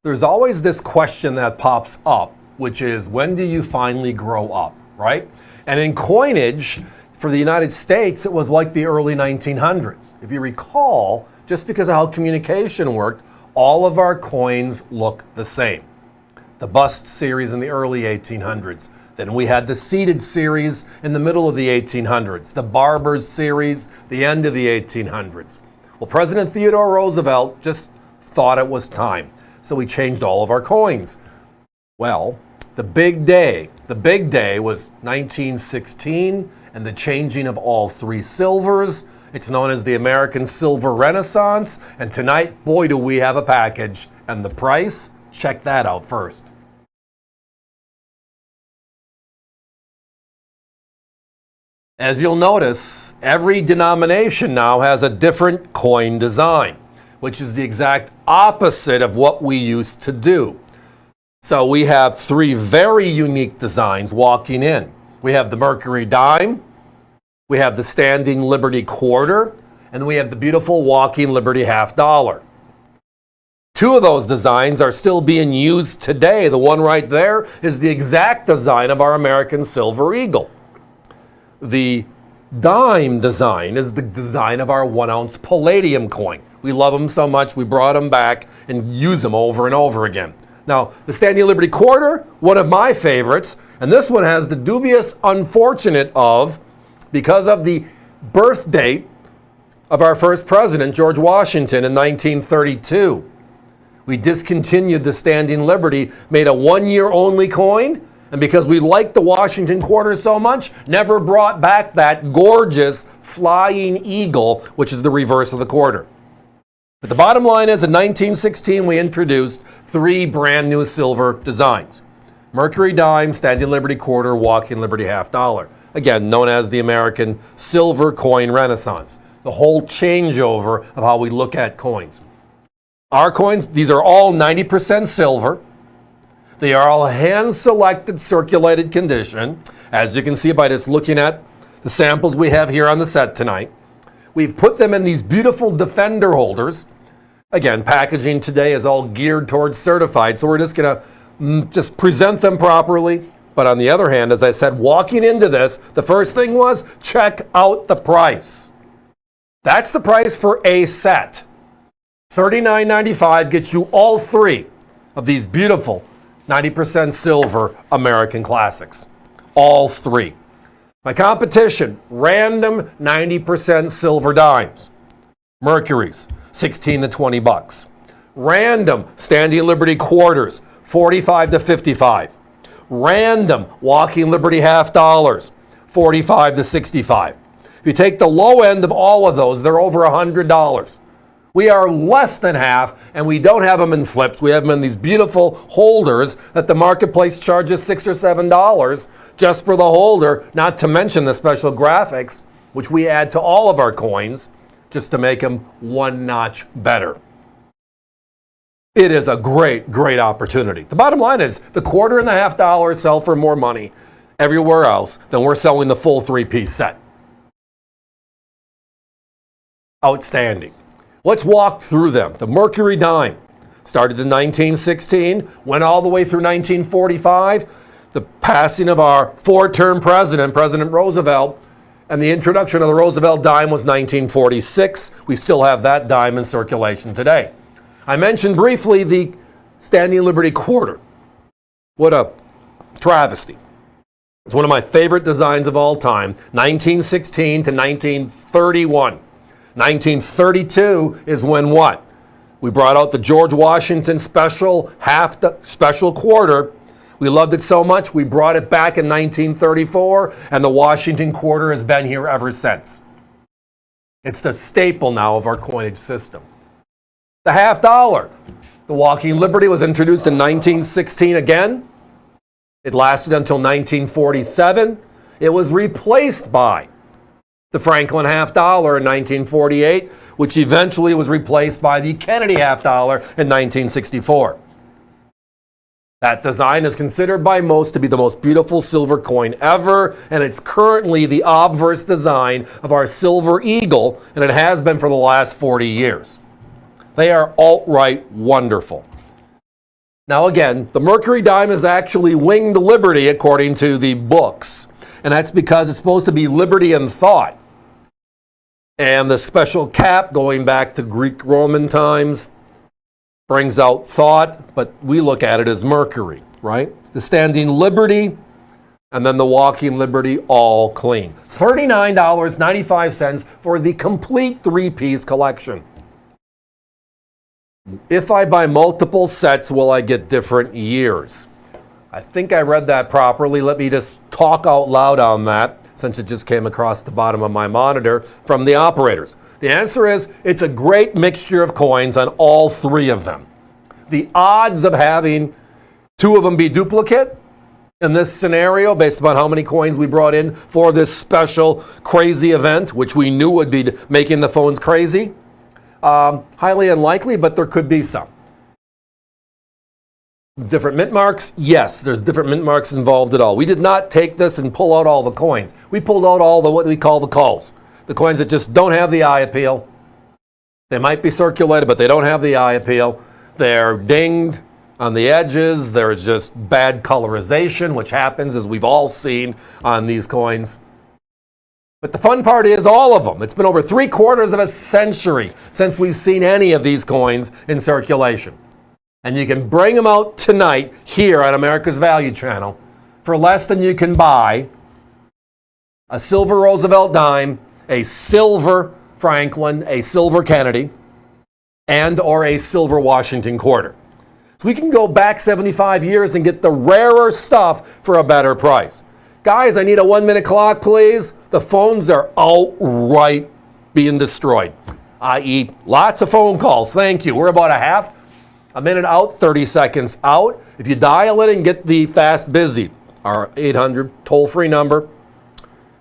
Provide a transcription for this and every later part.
There's always this question that pops up, which is when do you finally grow up, right? And in coinage for the United States, it was like the early 1900s. If you recall, just because of how communication worked, all of our coins look the same. The bust series in the early 1800s. Then we had the seated series in the middle of the 1800s. The Barbers series, the end of the 1800s. Well, President Theodore Roosevelt just thought it was time. So we changed all of our coins. Well, the big day was 1916 and the changing of all three silvers. It's known as the American Silver Renaissance. And tonight, boy, do we have a package. And the price? Check that out first. As you'll notice, every denomination now has a different coin design, which is the exact opposite of what we used to do. So we have three very unique designs walking in. We have the Mercury dime, we have the Standing Liberty quarter, and we have the beautiful Walking Liberty half dollar. Two of those designs are still being used today. The one right there is the exact design of our American Silver Eagle. The dime design is the design of our 1 ounce palladium coin. We love them so much, we brought them back and use them over and over again. Now, the Standing Liberty quarter, one of my favorites, and this one has the dubious unfortunate of, because of the birth date of our first president, George Washington, in 1932. We discontinued the Standing Liberty, made a 1 year only coin, and because we liked the Washington quarter so much, never brought back that gorgeous flying eagle, which is the reverse of the quarter. But the bottom line is, in 1916, we introduced three brand new silver designs. Mercury dime, Standing Liberty quarter, Walking Liberty half dollar. Again, known as the American Silver Coin Renaissance. The whole changeover of how we look at coins. Our coins, these are all 90% silver. They are all hand-selected, circulated condition, as you can see by just looking at the samples we have here on the set tonight. We've put them in these beautiful Defender holders. Again, packaging today is all geared towards certified, so we're just going to just present them properly. But on the other hand, as I said, walking into this, the first thing was check out the price. That's the price for a set. $39.95 gets you all three of these beautiful 90% silver American classics. All three. My competition, random 90% silver dimes. Mercury's, 16 to 20 bucks. Random Standing Liberty quarters, 45 to 55. Random Walking Liberty half dollars, 45 to 65. If you take the low end of all of those, they're over $100. We are less than half, and we don't have them in flips. We have them in these beautiful holders that the marketplace charges $6 or $7 just for the holder, not to mention the special graphics, which we add to all of our coins just to make them one notch better. It is a great, great opportunity. The bottom line is the quarter and the half dollar sell for more money everywhere else than we're selling the full three-piece set. Outstanding. Let's walk through them. The Mercury dime started in 1916, went all the way through 1945, the passing of our four-term president, President Roosevelt, and the introduction of the Roosevelt dime was 1946. We still have that dime in circulation today. I mentioned briefly the Standing Liberty quarter. What a travesty. It's one of my favorite designs of all time, 1916 to 1931. 1932 is when what? We brought out the George Washington special quarter. We loved it so much, we brought it back in 1934, and the Washington quarter has been here ever since. It's the staple now of our coinage system. The half dollar. The Walking Liberty was introduced in 1916 again. It lasted until 1947. It was replaced by the Franklin half dollar in 1948, which eventually was replaced by the Kennedy half dollar in 1964. That design is considered by most to be the most beautiful silver coin ever, and it's currently the obverse design of our Silver Eagle, and it has been for the last 40 years. They are outright wonderful. Now again, the Mercury dime is actually winged liberty according to the books. And that's because it's supposed to be liberty in thought. And the special cap, going back to Greek Roman times, brings out thought, but we look at it as Mercury, right? The standing liberty and then the walking liberty, all clean. $39.95 for the complete three-piece collection. If I buy multiple sets, will I get different years? I think I read that properly. Let me just talk out loud on that, since it just came across the bottom of my monitor from the operators. The answer is, it's a great mixture of coins on all three of them. The odds of having two of them be duplicate in this scenario, based upon how many coins we brought in for this special crazy event, which we knew would be making the phones crazy, highly unlikely, but there could be some. Different mint marks? Yes, there's different mint marks involved at all. We did not take this and pull out all the coins. We pulled out all the what we call the culls. The coins that just don't have the eye appeal. They might be circulated, but they don't have the eye appeal. They're dinged on the edges. There's just bad colorization, which happens, as we've all seen on these coins. But the fun part is all of them. It's been over 3/4 of a century since we've seen any of these coins in circulation. And you can bring them out tonight here on America's Value Channel for less than you can buy a silver Roosevelt dime, a silver Franklin, a silver Kennedy, and or a silver Washington quarter. So we can go back 75 years and get the rarer stuff for a better price. Guys, I need a 1-minute clock, please. The phones are outright being destroyed, i.e. lots of phone calls. Thank you. We're about a minute out, 30 seconds out. If you dial it and get the fast busy, our 800 toll-free number,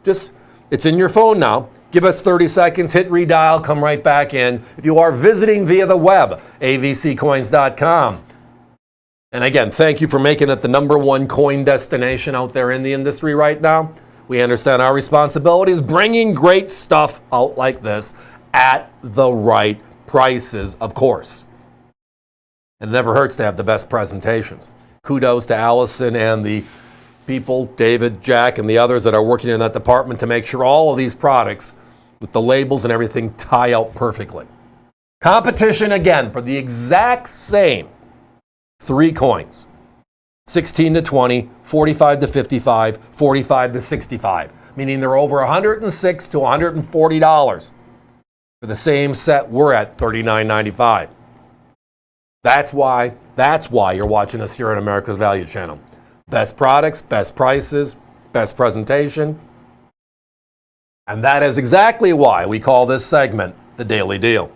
it's in your phone now. Give us 30 seconds, hit redial, come right back in. If you are visiting via the web, avccoins.com. And again, thank you for making it the #1 coin destination out there in the industry right now. We understand our responsibilities, bringing great stuff out like this at the right prices, of course. And it never hurts to have the best presentations. Kudos to Allison and the people, David, Jack, and the others that are working in that department to make sure all of these products with the labels and everything tie out perfectly. Competition again for the exact same 3 coins. 16 to 20, 45 to 55, 45 to 65. Meaning they're over $106 to $140. For the same set, we're at $39.95. That's why you're watching us here on America's Value Channel. Best products, best prices, best presentation. And that is exactly why we call this segment The Daily Deal.